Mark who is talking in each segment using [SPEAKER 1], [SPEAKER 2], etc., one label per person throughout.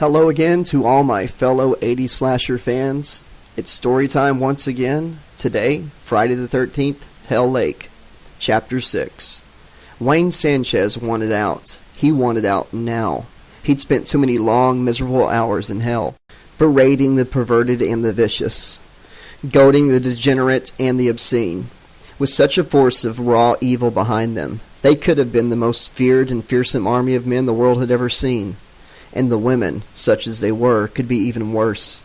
[SPEAKER 1] Hello again to all my fellow 80s slasher fans. It's story time once again. Today, Friday the 13th, Hell Lake, Chapter 6. Wayne Sanchez wanted out. He wanted out now. He'd spent too many long, miserable hours in hell, berating the perverted and the vicious, goading the degenerate and the obscene. With such a force of raw evil behind them, they could have been the most feared and fearsome army of men the world had ever seen. And the women, such as they were, could be even worse.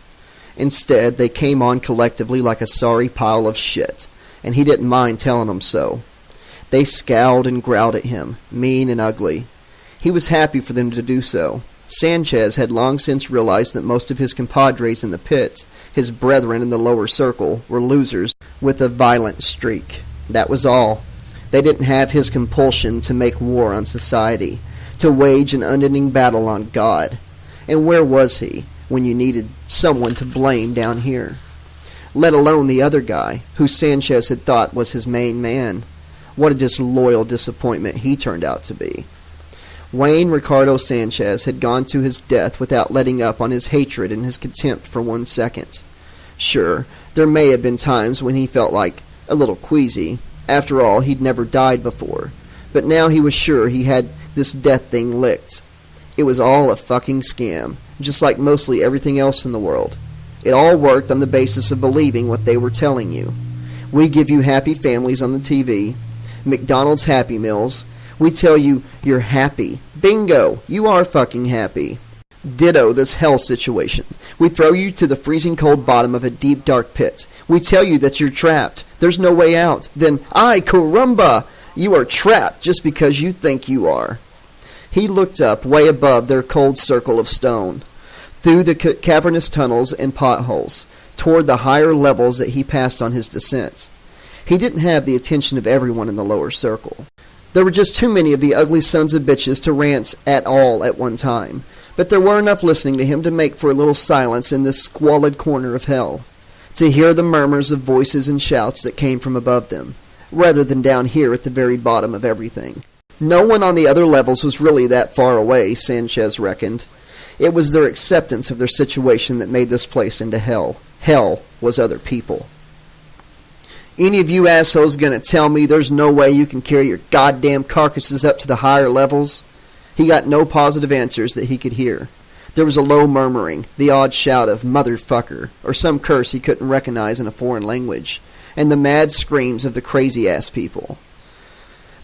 [SPEAKER 1] Instead, they came on collectively like a sorry pile of shit, and he didn't mind telling them so. They scowled and growled at him, mean and ugly. He was happy for them to do so. Sanchez had long since realized that most of his compadres in the pit, his brethren in the lower circle, were losers with a violent streak. That was all. They didn't have his compulsion to make war on society, to wage an unending battle on God. And where was he when you needed someone to blame down here? Let alone the other guy, who Sanchez had thought was his main man. What a disloyal disappointment he turned out to be. Wayne Ricardo Sanchez had gone to his death without letting up on his hatred and his contempt for 1 second. Sure, there may have been times when he felt like a little queasy. After all, he'd never died before. But now he was sure he had this death thing licked. It was all a fucking scam, just like mostly everything else in the world. It all worked on the basis of believing what they were telling you. We give you happy families on the TV, McDonald's Happy Meals. We tell you you're happy. Bingo, you are fucking happy. Ditto this hell situation. We throw you to the freezing cold bottom of a deep dark pit. We tell you that you're trapped. There's no way out. Then, ay caramba, you are trapped just because you think you are. He looked up way above their cold circle of stone, through the cavernous tunnels and potholes, toward the higher levels that he passed on his descent. He didn't have the attention of everyone in the lower circle. There were just too many of the ugly sons of bitches to rant at all at one time, but there were enough listening to him to make for a little silence in this squalid corner of hell, to hear the murmurs of voices and shouts that came from above them, rather than down here at the very bottom of everything. No one on the other levels was really that far away, Sanchez reckoned. It was their acceptance of their situation that made this place into hell. Hell was other people. Any of you assholes gonna tell me there's no way you can carry your goddamn carcasses up to the higher levels? He got no positive answers that he could hear. There was a low murmuring, the odd shout of motherfucker, or some curse he couldn't recognize in a foreign language, and the mad screams of the crazy-ass people.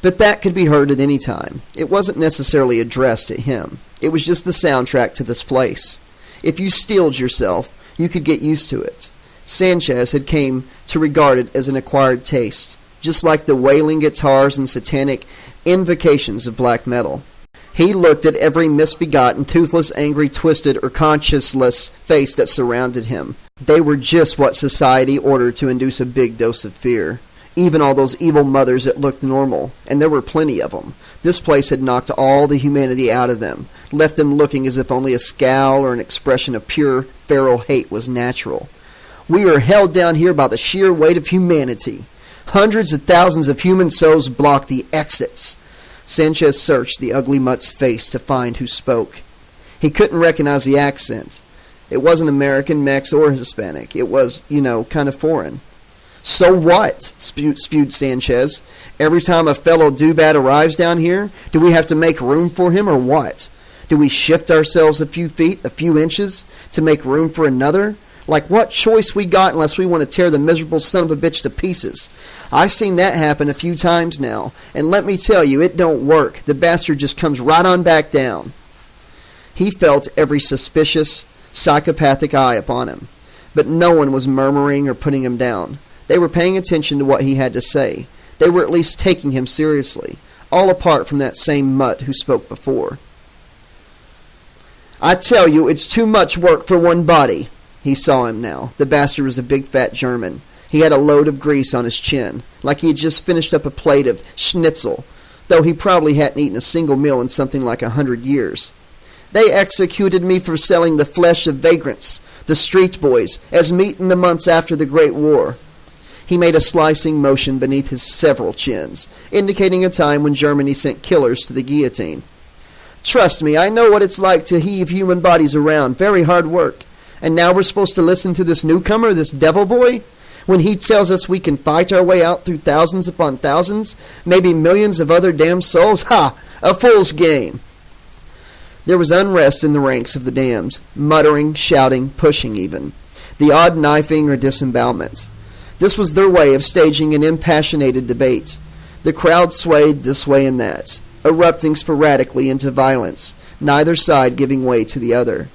[SPEAKER 1] But that could be heard at any time. It wasn't necessarily addressed at him. It was just the soundtrack to this place. If you steeled yourself, you could get used to it. Sanchez had came to regard it as an acquired taste, just like the wailing guitars and satanic invocations of black metal. He looked at every misbegotten, toothless, angry, twisted, or conscienceless face that surrounded him. They were just what society ordered to induce a big dose of fear. Even all those evil mothers that looked normal, and there were plenty of them. This place had knocked all the humanity out of them, left them looking as if only a scowl or an expression of pure, feral hate was natural. We are held down here by the sheer weight of humanity. Hundreds of thousands of human souls block the exits. Sanchez searched the ugly mutt's face to find who spoke. He couldn't recognize the accent. It wasn't American, Mex, or Hispanic. It was, kind of foreign. So what? Spewed Sanchez. Every time a fellow do-bad arrives down here, do we have to make room for him or what? Do we shift ourselves a few feet, a few inches, to make room for another? Like what choice we got unless we want to tear the miserable son of a bitch to pieces? I've seen that happen a few times now, and let me tell you, it don't work. The bastard just comes right on back down. He felt every suspicious, psychopathic eye upon him, but no one was murmuring or putting him down. They were paying attention to what he had to say. They were at least taking him seriously, all apart from that same mutt who spoke before. I tell you, it's too much work for one body. He saw him now. The bastard was a big fat German. He had a load of grease on his chin, like he had just finished up a plate of schnitzel, though he probably hadn't eaten a single meal in something like 100 years. They executed me for selling the flesh of vagrants, the street boys, as meat in the months after the Great War. He made a slicing motion beneath his several chins, indicating a time when Germany sent killers to the guillotine. Trust me, I know what it's like to heave human bodies around. Very hard work. And now we're supposed to listen to this newcomer, this devil boy? When he tells us we can fight our way out through thousands upon thousands, maybe millions of other damned souls? Ha! A fool's game! There was unrest in the ranks of the damned, muttering, shouting, pushing even. The odd knifing or disembowelment. This was their way of staging an impassionated debate. The crowd swayed this way and that, erupting sporadically into violence, neither side giving way to the other.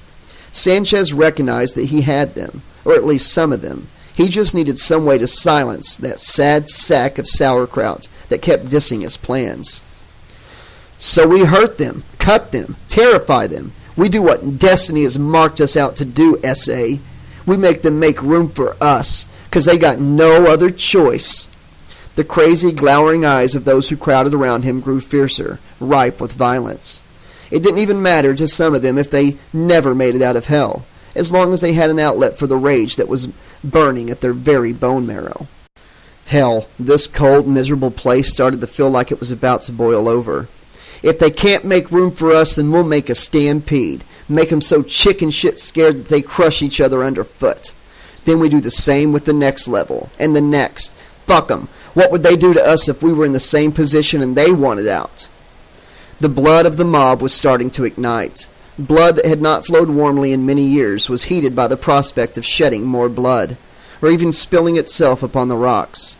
[SPEAKER 1] Sanchez recognized that he had them, or at least some of them. He just needed some way to silence that sad sack of sauerkraut that kept dissing his plans. So we hurt them, cut them, terrify them. We do what destiny has marked us out to do, S.A. We make them make room for us, 'cause they got no other choice. The crazy, glowering eyes of those who crowded around him grew fiercer, ripe with violence. It didn't even matter to some of them if they never made it out of hell, as long as they had an outlet for the rage that was burning at their very bone marrow. Hell, this cold, miserable place started to feel like it was about to boil over. If they can't make room for us, then we'll make a stampede. Make them so chicken shit scared that they crush each other underfoot. Then we do the same with the next level, and the next. Fuck them. What would they do to us if we were in the same position and they wanted out? The blood of the mob was starting to ignite. Blood that had not flowed warmly in many years was heated by the prospect of shedding more blood, or even spilling itself upon the rocks.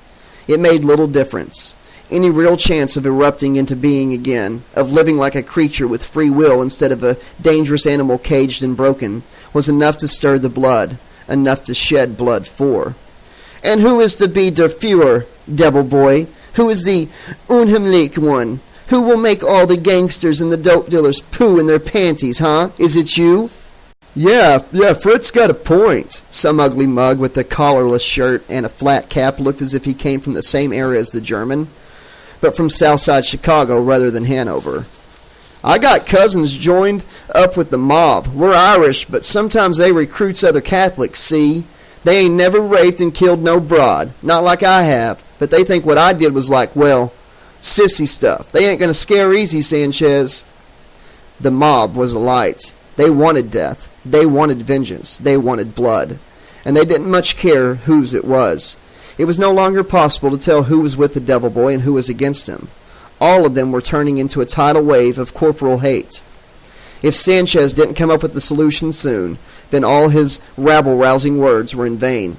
[SPEAKER 1] It made little difference. Any real chance of erupting into being again, of living like a creature with free will instead of a dangerous animal caged and broken, was enough to stir the blood, enough to shed blood for. And who is to be der Führer, devil boy? Who is the unheimlich one? Who will make all the gangsters and the dope dealers poo in their panties, huh? Is it you? Yeah, Fritz got a point. Some ugly mug with a collarless shirt and a flat cap looked as if he came from the same era as the German, but from Southside Chicago rather than Hanover. I got cousins joined up with the mob. We're Irish, but sometimes they recruits other Catholics, see? They ain't never raped and killed no broad, not like I have, but they think what I did was like, well, sissy stuff. They ain't gonna scare easy, Sanchez. The mob was alight. They wanted death. They wanted vengeance. They wanted blood. And they didn't much care whose it was. It was no longer possible to tell who was with the devil boy and who was against him. All of them were turning into a tidal wave of corporal hate. If Sanchez didn't come up with the solution soon, then all his rabble-rousing words were in vain.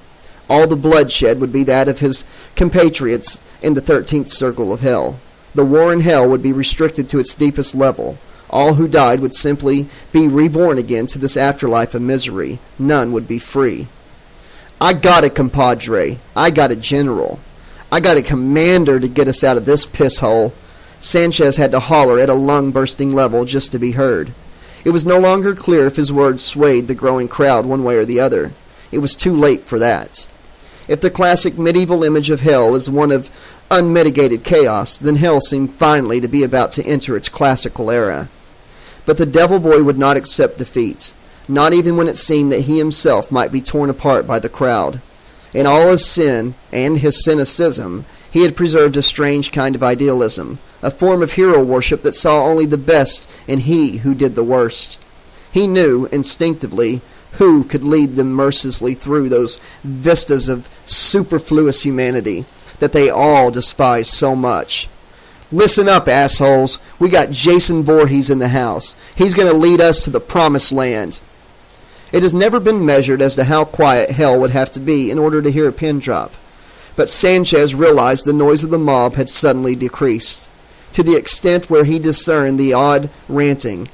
[SPEAKER 1] All the bloodshed would be that of his compatriots in the 13th circle of hell. The war in hell would be restricted to its deepest level. All who died would simply be reborn again to this afterlife of misery. None would be free. I got a compadre. I got a general. I got a commander to get us out of this piss hole. Sanchez had to holler at a lung-bursting level just to be heard. It was no longer clear if his words swayed the growing crowd one way or the other. It was too late for that. If the classic medieval image of hell is one of unmitigated chaos, then hell seemed finally to be about to enter its classical era. But the devil boy would not accept defeat, not even when it seemed that he himself might be torn apart by the crowd. In all his sin and his cynicism, he had preserved a strange kind of idealism, a form of hero worship that saw only the best in he who did the worst. He knew, instinctively, who could lead them mercilessly through those vistas of superfluous humanity that they all despise so much. Listen up, assholes. We got Jason Voorhees in the house. He's going to lead us to the promised land. It has never been measured as to how quiet hell would have to be in order to hear a pin drop. But Sanchez realized the noise of the mob had suddenly decreased, to the extent where he discerned the odd ranting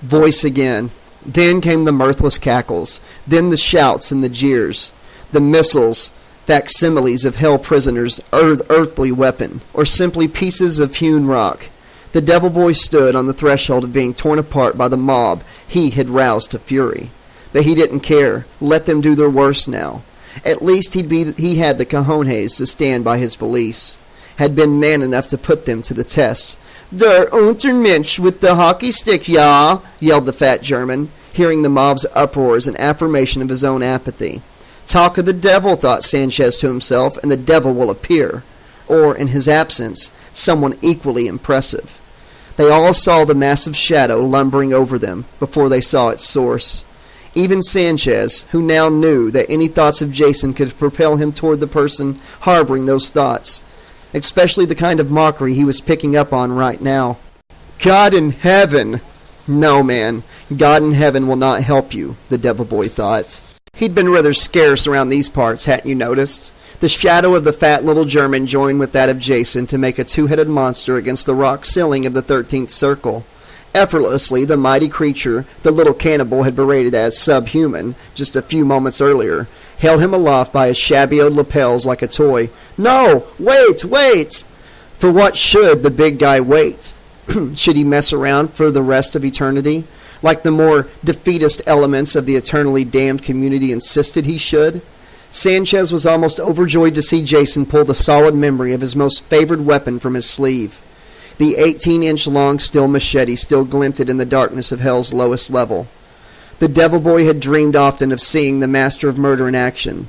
[SPEAKER 1] voice again. Then came the mirthless cackles, then the shouts and the jeers, the missiles, facsimiles of hell prisoners' earthly weapon, or simply pieces of hewn rock. The devil boy stood on the threshold of being torn apart by the mob he had roused to fury. But he didn't care. Let them do their worst now. At least he had the cojones to stand by his beliefs, had been man enough to put them to the test. Der Untermensch with the hockey stick, ja, yelled the fat German, hearing the mob's uproars and affirmation of his own apathy. Talk of the devil, thought Sanchez to himself, and the devil will appear. Or, in his absence, someone equally impressive. They all saw the massive shadow lumbering over them before they saw its source. Even Sanchez, who now knew that any thoughts of Jason could propel him toward the person harboring those thoughts, especially the kind of mockery he was picking up on right now. God in heaven! No, man, God in heaven will not help you, the devil boy thought. He'd been rather scarce around these parts, hadn't you noticed? The shadow of the fat little German joined with that of Jason to make a two-headed monster against the rock ceiling of the 13th circle. Effortlessly, the mighty creature the little cannibal had berated as subhuman just a few moments earlier held him aloft by his shabby old lapels like a toy. No! Wait! Wait! For what should the big guy wait? Should he mess around for the rest of eternity, like the more defeatist elements of the eternally damned community insisted he should? Sanchez was almost overjoyed to see Jason pull the solid memory of his most favored weapon from his sleeve. The 18-inch-long steel machete still glinted in the darkness of hell's lowest level. The devil boy had dreamed often of seeing the master of murder in action,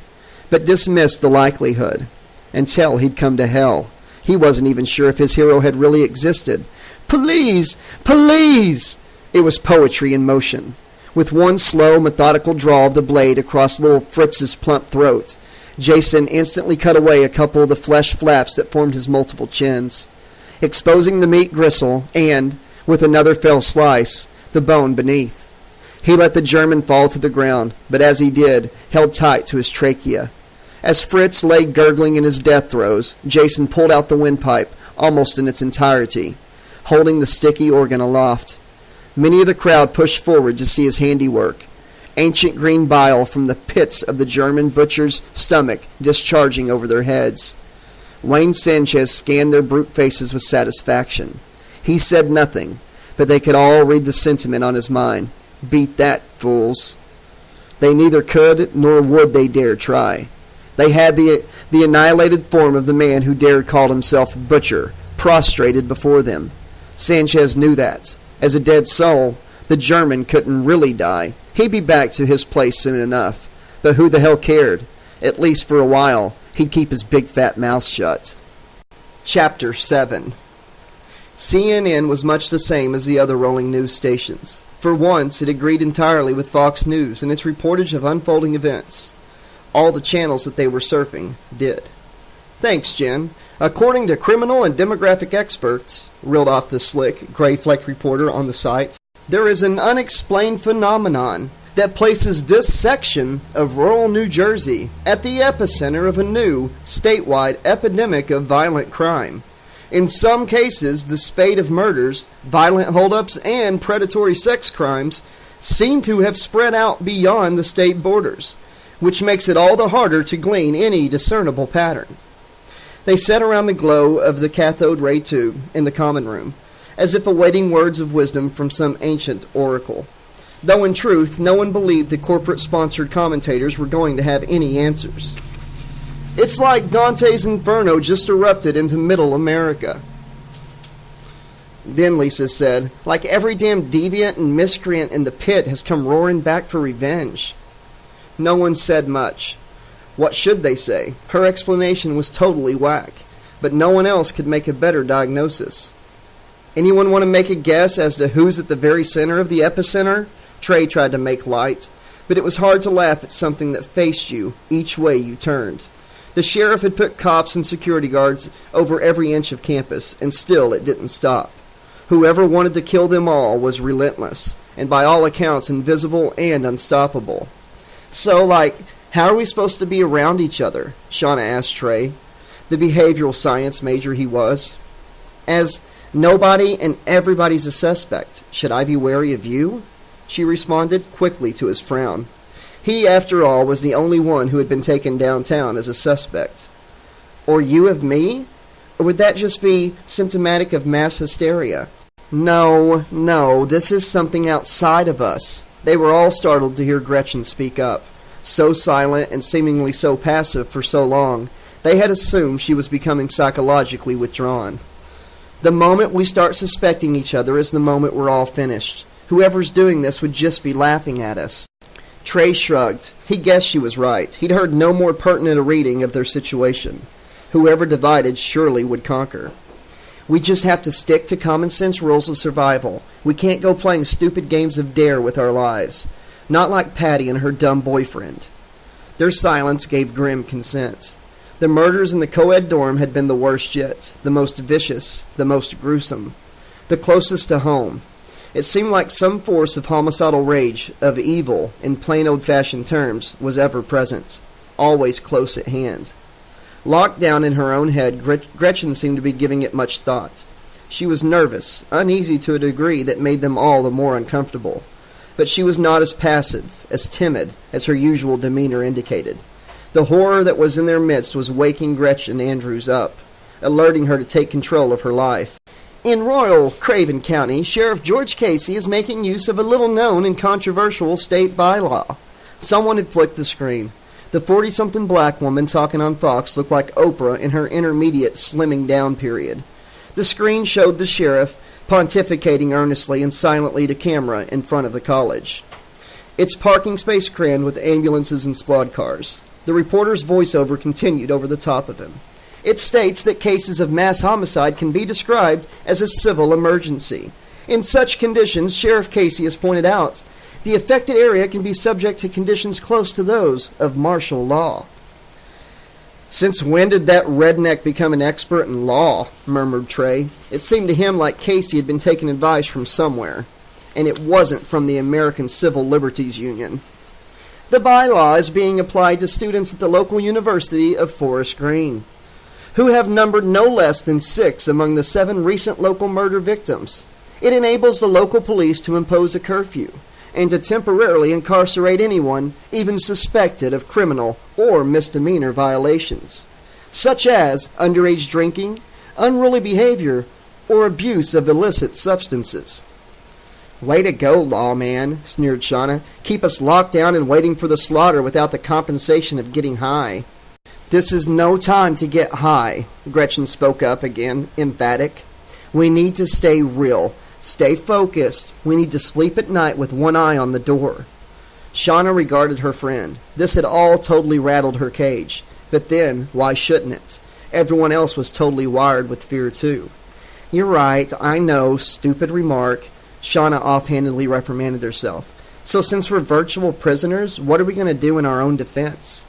[SPEAKER 1] but dismissed the likelihood. Until he'd come to hell, he wasn't even sure if his hero had really existed. Please! Please! It was poetry in motion. With one slow, methodical draw of the blade across little Fritz's plump throat, Jason instantly cut away a couple of the flesh flaps that formed his multiple chins, exposing the meat gristle and, with another fell slice, the bone beneath. He let the German fall to the ground, but as he did, held tight to his trachea. As Fritz lay gurgling in his death throes, Jason pulled out the windpipe almost in its entirety, holding the sticky organ aloft. Many of the crowd pushed forward to see his handiwork, ancient green bile from the pits of the German butcher's stomach discharging over their heads. Wayne Sanchez scanned their brute faces with satisfaction. He said nothing, but they could all read the sentiment on his mind. Beat that, fools. They neither could nor would they dare try. They had the annihilated form of the man who dared call himself Butcher, prostrated before them. Sanchez knew that. As a dead soul, the German couldn't really die. He'd be back to his place soon enough. But who the hell cared? At least for a while, he'd keep his big fat mouth shut. Chapter 7. CNN was much the same as the other rolling news stations. For once, it agreed entirely with Fox News in its reportage of unfolding events. All the channels that they were surfing did. Thanks, Jen. According to criminal and demographic experts, reeled off the slick, gray-flecked reporter on the site, there is an unexplained phenomenon that places this section of rural New Jersey at the epicenter of a new, statewide epidemic of violent crime. In some cases, the spate of murders, violent holdups, and predatory sex crimes seem to have spread out beyond the state borders, which makes it all the harder to glean any discernible pattern. They sat around the glow of the cathode ray tube in the common room, as if awaiting words of wisdom from some ancient oracle, though in truth no one believed the corporate-sponsored commentators were going to have any answers. It's like Dante's Inferno just erupted into Middle America. Then Lisa said, like every damn deviant and miscreant in the pit has come roaring back for revenge. No one said much. What should they say? Her explanation was totally whack, but no one else could make a better diagnosis. Anyone want to make a guess as to who's at the very center of the epicenter? Trey tried to make light, but it was hard to laugh at something that faced you each way you turned. The sheriff had put cops and security guards over every inch of campus, and still it didn't stop. Whoever wanted to kill them all was relentless, and by all accounts invisible and unstoppable. So, how are we supposed to be around each other? Shauna asked Trey, the behavioral science major he was. As nobody and everybody's a suspect, should I be wary of you? She responded quickly to his frown. He, after all, was the only one who had been taken downtown as a suspect. Or you of me? Or would that just be symptomatic of mass hysteria? No, this is something outside of us. They were all startled to hear Gretchen speak up. So silent and seemingly so passive for so long, they had assumed she was becoming psychologically withdrawn. The moment we start suspecting each other is the moment we're all finished. Whoever's doing this would just be laughing at us. Trey shrugged. He guessed she was right. He'd heard no more pertinent a reading of their situation. Whoever divided surely would conquer. We just have to stick to common sense rules of survival. We can't go playing stupid games of dare with our lives. Not like Patty and her dumb boyfriend. Their silence gave grim consent. The murders in the co-ed dorm had been the worst yet, the most vicious, the most gruesome, the closest to home. It seemed like some force of homicidal rage, of evil, in plain old-fashioned terms, was ever present, always close at hand. Locked down in her own head, Gretchen seemed to be giving it much thought. She was nervous, uneasy to a degree that made them all the more uncomfortable. But she was not as passive, as timid, as her usual demeanor indicated. The horror that was in their midst was waking Gretchen Andrews up, alerting her to take control of her life. In Royal Craven County, Sheriff George Casey is making use of a little-known and controversial state bylaw. Someone had flicked the screen. The 40-something black woman talking on Fox looked like Oprah in her intermediate slimming down period. The screen showed the sheriff pontificating earnestly and silently to camera in front of the college. Its parking space crammed with ambulances and squad cars. The reporter's voiceover continued over the top of him. It states that cases of mass homicide can be described as a civil emergency. In such conditions, Sheriff Casey has pointed out, the affected area can be subject to conditions close to those of martial law. Since when did that redneck become an expert in law? Murmured Trey. It seemed to him like Casey had been taking advice from somewhere, and it wasn't from the American Civil Liberties Union. The bylaw is being applied to students at the local University of Forest Green, who have numbered no less than 6 among the 7 recent local murder victims. It enables the local police to impose a curfew and to temporarily incarcerate anyone even suspected of criminal or misdemeanor violations, such as underage drinking, unruly behavior, or abuse of illicit substances. Way to go, lawman, sneered Shauna. Keep us locked down and waiting for the slaughter without the compensation of getting high. This is no time to get high, Gretchen spoke up again, emphatic. We need to stay real. Stay focused. We need to sleep at night with one eye on the door. Shauna regarded her friend. This had all totally rattled her cage. But then, why shouldn't it? Everyone else was totally wired with fear too. You're right, I know, stupid remark. Shauna offhandedly reprimanded herself. So since we're virtual prisoners, what are we going to do in our own defense?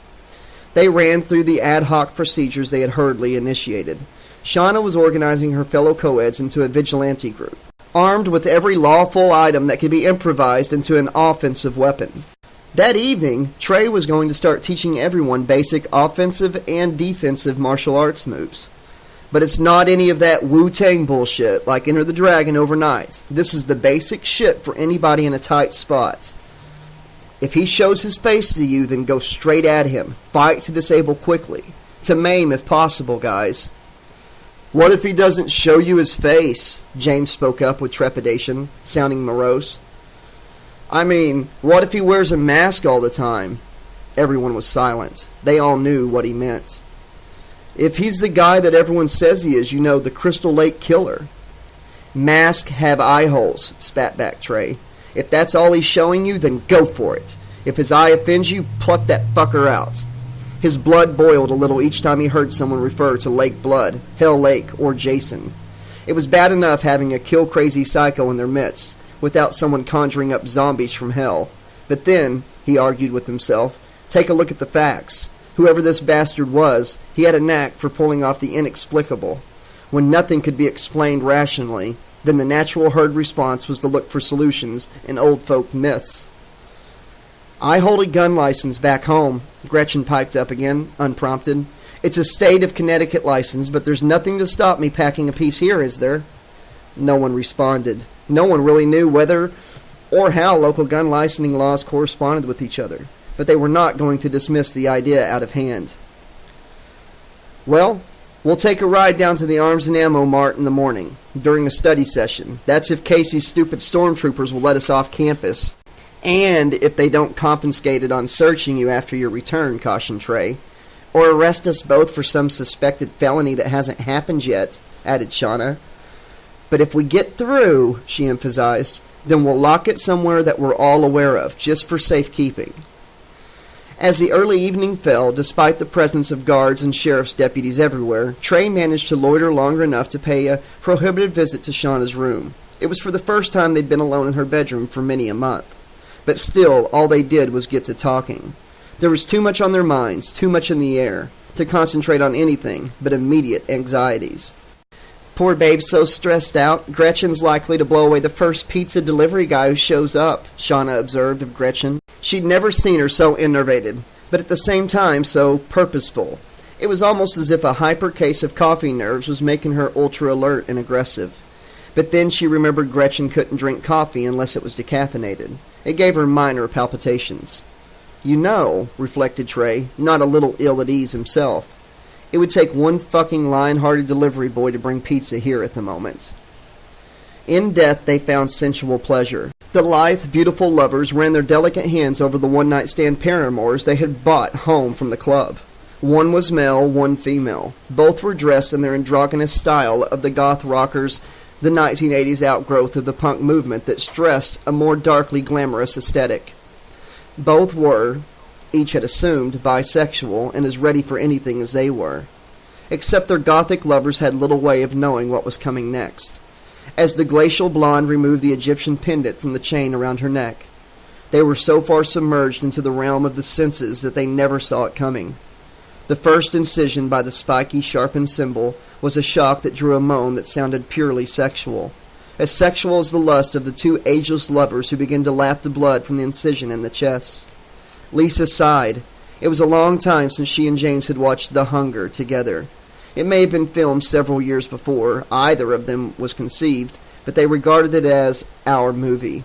[SPEAKER 1] They ran through the ad hoc procedures they had hurriedly initiated. Shauna was organizing her fellow co-eds into a vigilante group, armed with every lawful item that could be improvised into an offensive weapon. That evening, Trey was going to start teaching everyone basic offensive and defensive martial arts moves. But it's not any of that Wu-Tang bullshit like Enter the Dragon overnight. This is the basic shit for anybody in a tight spot. If he shows his face to you, then go straight at him. Fight to disable quickly. To maim if possible, guys. What if he doesn't show you his face? James spoke up with trepidation, sounding morose. I mean, what if he wears a mask all the time? Everyone was silent. They all knew what he meant. If he's the guy that everyone says he is, you know, the Crystal Lake Killer. Mask have eye holes, spat back Trey. If that's all he's showing you, then go for it. If his eye offends you, pluck that fucker out. His blood boiled a little each time he heard someone refer to Lake Blood, Hell Lake, or Jason. It was bad enough having a kill-crazy psycho in their midst, without someone conjuring up zombies from hell. But then, he argued with himself, take a look at the facts. Whoever this bastard was, he had a knack for pulling off the inexplicable. When nothing could be explained rationally, then the natural herd response was to look for solutions in old folk myths. I hold a gun license back home, Gretchen piped up again, unprompted. It's a state of Connecticut license, but there's nothing to stop me packing a piece here, is there? No one responded. No one really knew whether or how local gun licensing laws corresponded with each other, but they were not going to dismiss the idea out of hand. Well, we'll take a ride down to the Arms and Ammo Mart in the morning, during a study session. That's if Casey's stupid stormtroopers will let us off campus. And if they don't confiscate it on searching you after your return, cautioned Trey. Or arrest us both for some suspected felony that hasn't happened yet, added Shauna. But if we get through, she emphasized, then we'll lock it somewhere that we're all aware of, just for safekeeping. As the early evening fell, despite the presence of guards and sheriff's deputies everywhere, Trey managed to loiter longer enough to pay a prohibited visit to Shauna's room. It was for the first time they'd been alone in her bedroom for many a month. But still, all they did was get to talking. There was too much on their minds, too much in the air, to concentrate on anything but immediate anxieties. "Poor babe's so stressed out, Gretchen's likely to blow away the first pizza delivery guy who shows up," Shauna observed of Gretchen. She'd never seen her so enervated, but at the same time so purposeful. It was almost as if a hyper case of coffee nerves was making her ultra-alert and aggressive. But then she remembered Gretchen couldn't drink coffee unless it was decaffeinated. It gave her minor palpitations. "You know," reflected Trey, not a little ill at ease himself, "it would take one fucking lion-hearted delivery boy to bring pizza here at the moment." In death they found sensual pleasure. The lithe, beautiful lovers ran their delicate hands over the one-night-stand paramours they had bought home from the club. One was male, one female. Both were dressed in their androgynous style of the goth rockers, the 1980s outgrowth of the punk movement that stressed a more darkly glamorous aesthetic. Both were, each had assumed, bisexual and as ready for anything as they were. Except their gothic lovers had little way of knowing what was coming next. As the glacial blonde removed the Egyptian pendant from the chain around her neck, they were so far submerged into the realm of the senses that they never saw it coming. The first incision by the spiky, sharpened symbol was a shock that drew a moan that sounded purely sexual. As sexual as the lust of the two ageless lovers who began to lap the blood from the incision in the chest. Lisa sighed. It was a long time since she and James had watched The Hunger together. It may have been filmed several years before either of them was conceived, but they regarded it as our movie.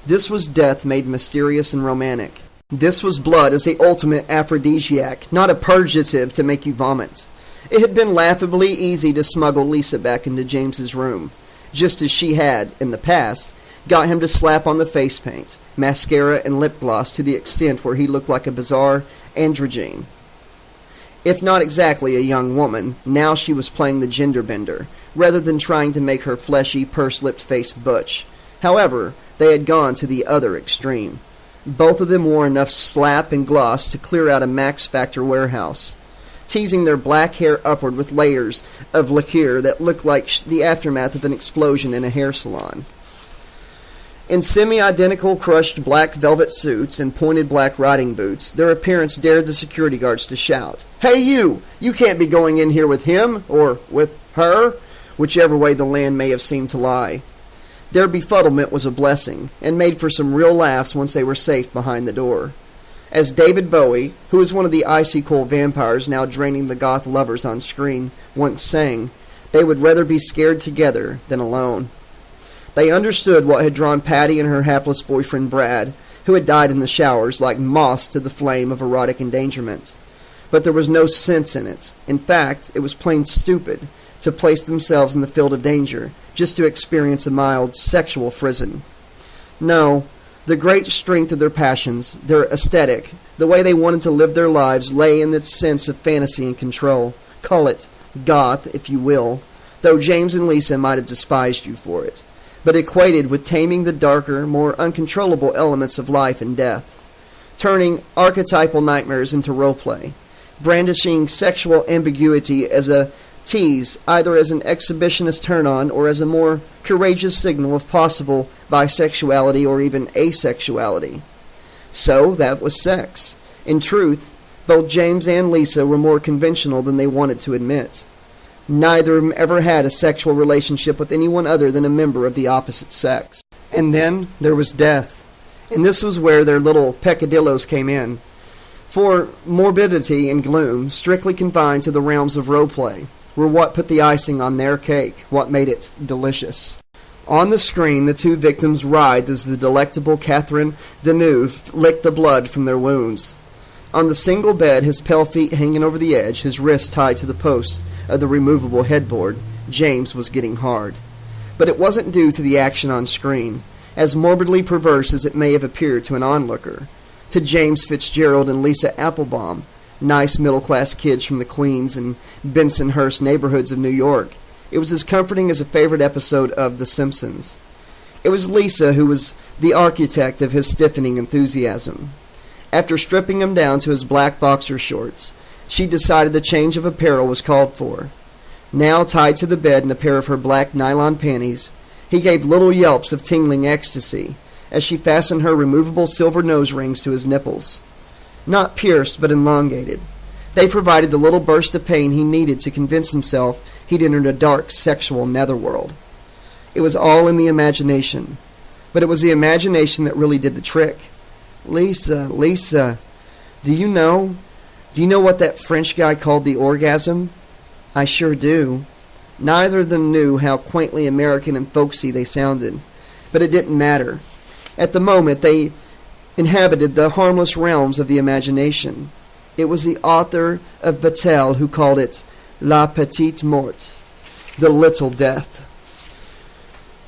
[SPEAKER 1] This was death made mysterious and romantic. This was blood as the ultimate aphrodisiac, not a purgative to make you vomit. It had been laughably easy to smuggle Lisa back into James's room, just as she had, in the past, got him to slap on the face paint, mascara, and lip gloss to the extent where he looked like a bizarre androgyne. If not exactly a young woman, now she was playing the gender bender, rather than trying to make her fleshy, purse-lipped face butch. However, they had gone to the other extreme. Both of them wore enough slap and gloss to clear out a Max Factor warehouse, teasing their black hair upward with layers of lacquer that looked like the aftermath of an explosion in a hair salon. In semi-identical crushed black velvet suits and pointed black riding boots, their appearance dared the security guards to shout, "Hey you! You can't be going in here with him, or with her," whichever way the land may have seemed to lie. Their befuddlement was a blessing, and made for some real laughs once they were safe behind the door. As David Bowie, who was one of the icy cold vampires now draining the goth lovers on screen, once sang, they would rather be scared together than alone. They understood what had drawn Patty and her hapless boyfriend Brad, who had died in the showers like moths to the flame of erotic endangerment. But there was no sense in it. In fact, it was plain stupid to place themselves in the field of danger just to experience a mild sexual frisson. No, the great strength of their passions, their aesthetic, the way they wanted to live their lives lay in its sense of fantasy and control. Call it goth, if you will, though James and Lisa might have despised you for it, but equated with taming the darker, more uncontrollable elements of life and death, turning archetypal nightmares into roleplay, brandishing sexual ambiguity as a tease, either as an exhibitionist turn-on or as a more courageous signal of possible bisexuality or even asexuality. So that was sex. In truth, both James and Lisa were more conventional than they wanted to admit. Neither of them ever had a sexual relationship with anyone other than a member of the opposite sex. And then there was death. And this was where their little peccadillos came in. For morbidity and gloom, strictly confined to the realms of roleplay, were what put the icing on their cake, what made it delicious. On the screen, the two victims writhed as the delectable Catherine Deneuve licked the blood from their wounds. On the single bed, his pale feet hanging over the edge, his wrists tied to the post of the removable headboard, James was getting hard. But it wasn't due to the action on screen, as morbidly perverse as it may have appeared to an onlooker. To James Fitzgerald and Lisa Applebaum, nice middle-class kids from the Queens and Bensonhurst neighborhoods of New York, it was as comforting as a favorite episode of The Simpsons. It was Lisa who was the architect of his stiffening enthusiasm. After stripping him down to his black boxer shorts, she decided the change of apparel was called for. Now tied to the bed in a pair of her black nylon panties, he gave little yelps of tingling ecstasy as she fastened her removable silver nose rings to his nipples. Not pierced, but elongated. They provided the little burst of pain he needed to convince himself he'd entered a dark sexual netherworld. It was all in the imagination, but it was the imagination that really did the trick. Lisa, do you know what that French guy called the orgasm? I sure do. Neither of them knew how quaintly American and folksy they sounded, but it didn't matter. At the moment, they inhabited the harmless realms of the imagination. It was the author of Batel who called it La Petite Mort, the little death.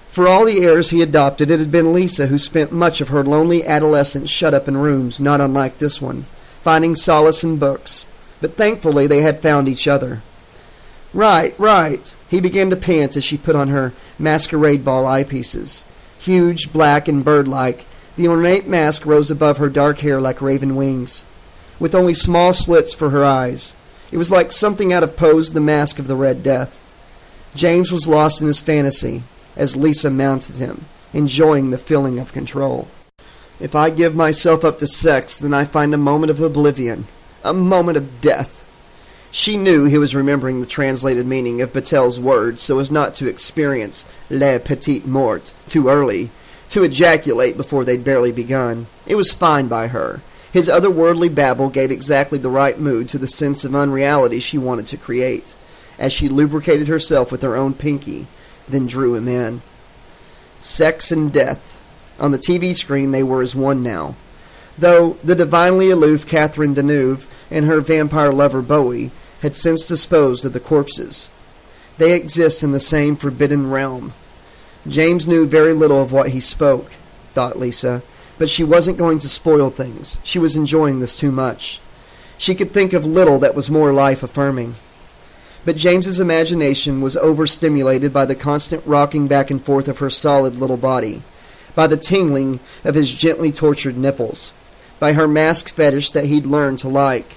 [SPEAKER 1] For all the airs he adopted, it had been Lisa who spent much of her lonely adolescence shut up in rooms not unlike this one, finding solace in books. But thankfully they had found each other. Right. He began to pant as she put on her masquerade ball eyepieces. Huge, black, and bird-like, the ornate mask rose above her dark hair like raven wings, with only small slits for her eyes. It was like something out of Poe's The Mask of the Red Death. James was lost in his fantasy as Lisa mounted him, enjoying the feeling of control. If I give myself up to sex, then I find a moment of oblivion, a moment of death. She knew he was remembering the translated meaning of Batel's words so as not to experience la petite mort too early, to ejaculate before they'd barely begun. It was fine by her. His otherworldly babble gave exactly the right mood to the sense of unreality she wanted to create, as she lubricated herself with her own pinky, then drew him in. Sex and death. On the TV screen they were as one now, though the divinely aloof Catherine Deneuve and her vampire lover Bowie had since disposed of the corpses. They exist in the same forbidden realm. James knew very little of what he spoke, thought Lisa, but she wasn't going to spoil things. She was enjoying this too much. She could think of little that was more life-affirming. But James's imagination was overstimulated by the constant rocking back and forth of her solid little body, by the tingling of his gently tortured nipples, by her mask fetish that he'd learned to like,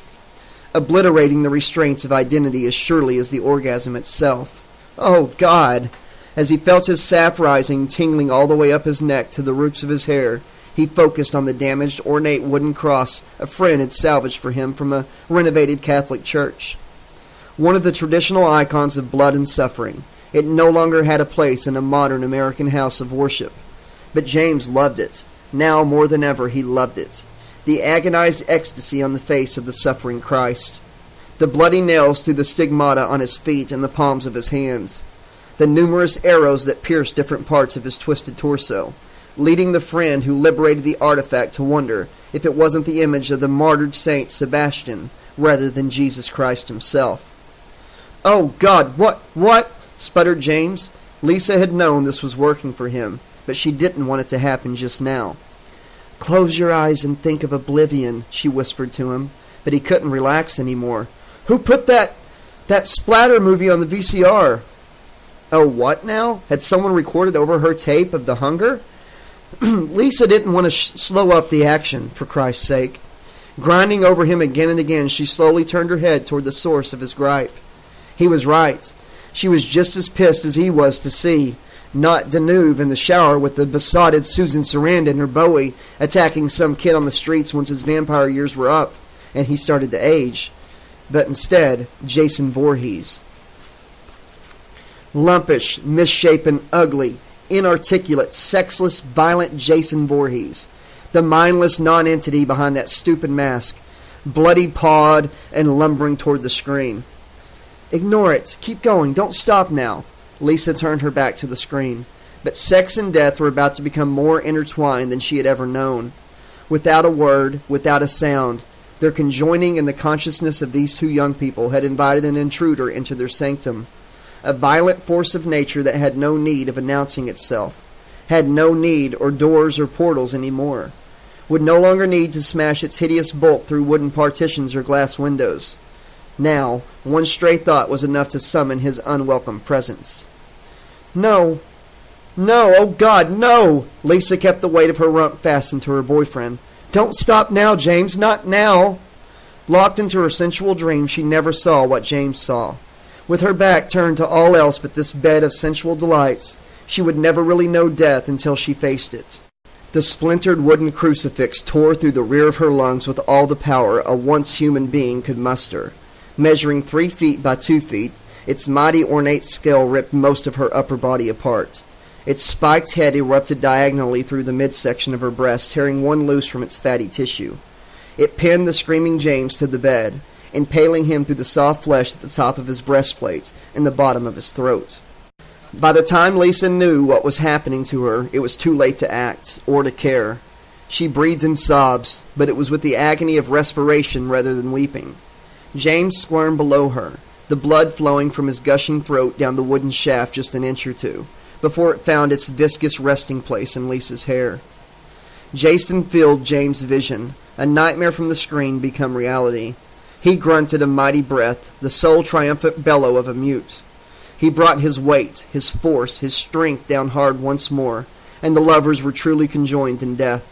[SPEAKER 1] obliterating the restraints of identity as surely as the orgasm itself. Oh, God! As he felt his sap rising, tingling all the way up his neck to the roots of his hair, he focused on the damaged, ornate wooden cross a friend had salvaged for him from a renovated Catholic church. One of the traditional icons of blood and suffering, it no longer had a place in a modern American house of worship. But James loved it. Now, more than ever, he loved it. The agonized ecstasy on the face of the suffering Christ. The bloody nails through the stigmata on his feet and the palms of his hands. The numerous arrows that pierced different parts of his twisted torso, leading the friend who liberated the artifact to wonder if it wasn't the image of the martyred Saint Sebastian rather than Jesus Christ himself. "Oh, God, what?" sputtered James. Lisa had known this was working for him, but she didn't want it to happen just now. "Close your eyes and think of oblivion," she whispered to him, but he couldn't relax anymore. "Who put that splatter movie on the VCR?" Oh, what now? Had someone recorded over her tape of The Hunger? Lisa didn't want to slow up the action, for Christ's sake. Grinding over him again and again, she slowly turned her head toward the source of his gripe. He was right. She was just as pissed as he was to see, not Deneuve in the shower with the besotted Susan Sarandon or Bowie attacking some kid on the streets once his vampire years were up and he started to age, but instead Jason Voorhees. Lumpish, misshapen, ugly, inarticulate, sexless, violent Jason Voorhees, the mindless nonentity behind that stupid mask, bloody-pawed and lumbering toward the screen. "Ignore it. Keep going. Don't stop now." Lisa turned her back to the screen. But sex and death were about to become more intertwined than she had ever known. Without a word, without a sound, their conjoining in the consciousness of these two young people had invited an intruder into their sanctum. A violent force of nature that had no need of announcing itself, had no need or doors or portals any more, would no longer need to smash its hideous bulk through wooden partitions or glass windows. Now, one stray thought was enough to summon his unwelcome presence. No, oh God, no! Lisa kept the weight of her rump fastened to her boyfriend. "Don't stop now, James, not now!" Locked into her sensual dream, she never saw what James saw. With her back turned to all else but this bed of sensual delights, she would never really know death until she faced it. The splintered wooden crucifix tore through the rear of her lungs with all the power a once human being could muster. Measuring 3 feet by 2 feet, its mighty ornate scale ripped most of her upper body apart. Its spiked head erupted diagonally through the midsection of her breast, tearing one loose from its fatty tissue. It pinned the screaming James to the bed, impaling him through the soft flesh at the top of his breastplates and the bottom of his throat. By the time Lisa knew what was happening to her, it was too late to act, or to care. She breathed in sobs, but it was with the agony of respiration rather than weeping. James squirmed below her, the blood flowing from his gushing throat down the wooden shaft just an inch or two, before it found its viscous resting place in Lisa's hair. Jason filled James' vision, a nightmare from the screen become reality. He grunted a mighty breath, the sole triumphant bellow of a mute. He brought his weight, his force, his strength down hard once more, and the lovers were truly conjoined in death.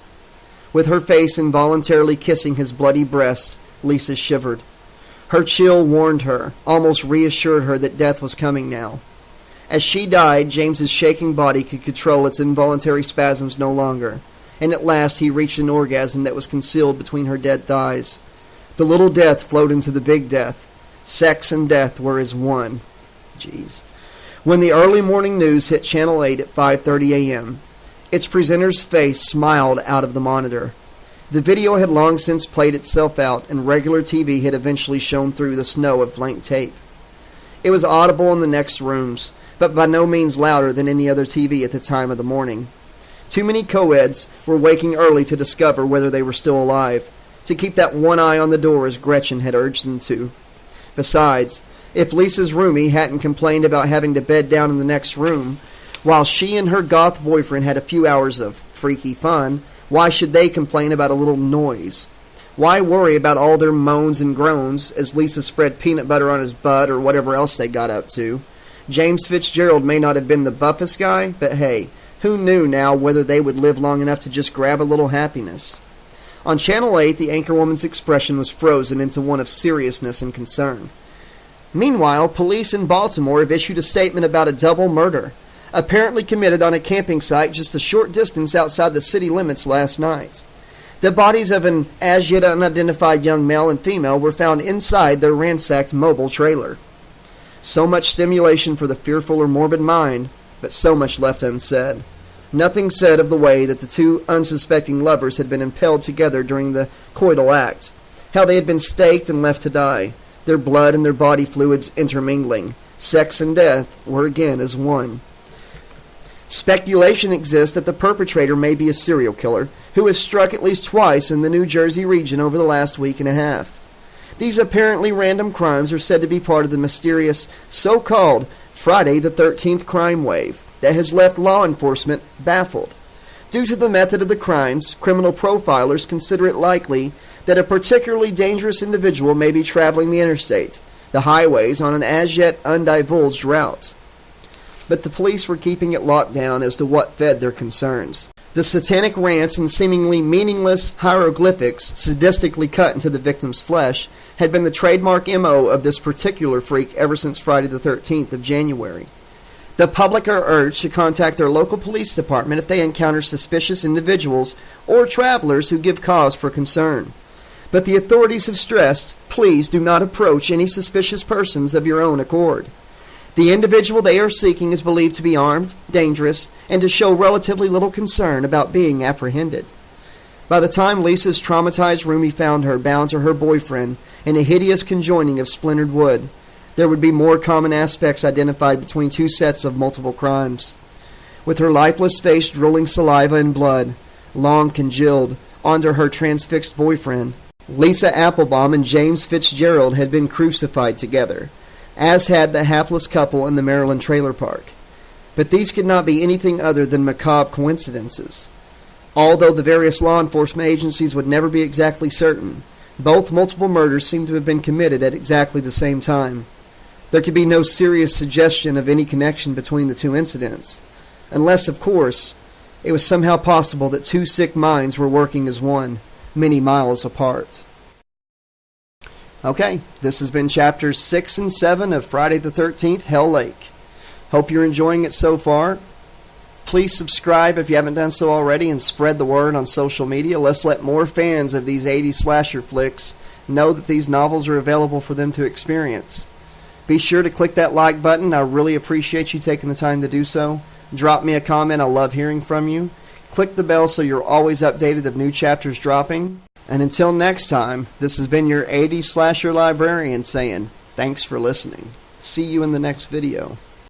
[SPEAKER 1] With her face involuntarily kissing his bloody breast, Lisa shivered. Her chill warned her, almost reassured her that death was coming now. As she died, James's shaking body could control its involuntary spasms no longer, and at last he reached an orgasm that was concealed between her dead thighs. The little death flowed into the big death. Sex and death were as one. Jeez. When the early morning news hit Channel 8 at 5:30 a.m., its presenter's face smiled out of the monitor. The video had long since played itself out, and regular TV had eventually shone through the snow of blank tape. It was audible in the next rooms, but by no means louder than any other TV at the time of the morning. Too many co-eds were waking early to discover whether they were still alive, to keep that one eye on the door as Gretchen had urged them to. Besides, if Lisa's roomie hadn't complained about having to bed down in the next room, while she and her goth boyfriend had a few hours of freaky fun, why should they complain about a little noise? Why worry about all their moans and groans as Lisa spread peanut butter on his butt or whatever else they got up to? James Fitzgerald may not have been the buffest guy, but hey, who knew now whether they would live long enough to just grab a little happiness? On Channel 8, the anchorwoman's expression was frozen into one of seriousness and concern. Meanwhile, police in Baltimore have issued a statement about a double murder, apparently committed on a camping site just a short distance outside the city limits last night. The bodies of an as-yet unidentified young male and female were found inside their ransacked mobile trailer. So much stimulation for the fearful or morbid mind, but so much left unsaid. Nothing said of the way that the two unsuspecting lovers had been impaled together during the coital act, how they had been staked and left to die, their blood and their body fluids intermingling. Sex and death were again as one. Speculation exists that the perpetrator may be a serial killer who has struck at least twice in the New Jersey region over the last week and a half. These apparently random crimes are said to be part of the mysterious so-called Friday the 13th crime wave that has left law enforcement baffled. Due to the method of the crimes, criminal profilers consider it likely that a particularly dangerous individual may be traveling the interstate, the highways, on an as-yet undivulged route. But the police were keeping it locked down as to what fed their concerns. The satanic rants and seemingly meaningless hieroglyphics sadistically cut into the victim's flesh had been the trademark MO of this particular freak ever since Friday the 13th of January. The public are urged to contact their local police department if they encounter suspicious individuals or travelers who give cause for concern. But the authorities have stressed, please do not approach any suspicious persons of your own accord. The individual they are seeking is believed to be armed, dangerous, and to show relatively little concern about being apprehended. By the time Lisa's traumatized roomie found her bound to her boyfriend in a hideous conjoining of splintered wood, there would be more common aspects identified between two sets of multiple crimes. With her lifeless face drooling saliva and blood, long congealed, onto her transfixed boyfriend, Lisa Applebaum and James Fitzgerald had been crucified together, as had the hapless couple in the Maryland trailer park. But these could not be anything other than macabre coincidences. Although the various law enforcement agencies would never be exactly certain, both multiple murders seem to have been committed at exactly the same time. There could be no serious suggestion of any connection between the two incidents, unless, of course, it was somehow possible that two sick minds were working as one, many miles apart. Okay, this has been chapters 6 and 7 of Friday the 13th, Hell Lake. Hope you're enjoying it so far. Please subscribe if you haven't done so already and spread the word on social media. Let's let more fans of these 80s slasher flicks know that these novels are available for them to experience. Be sure to click that like button. I really appreciate you taking the time to do so. Drop me a comment. I love hearing from you. Click the bell so you're always updated of new chapters dropping. And until next time, this has been your 80s slasher librarian saying, thanks for listening. See you in the next video.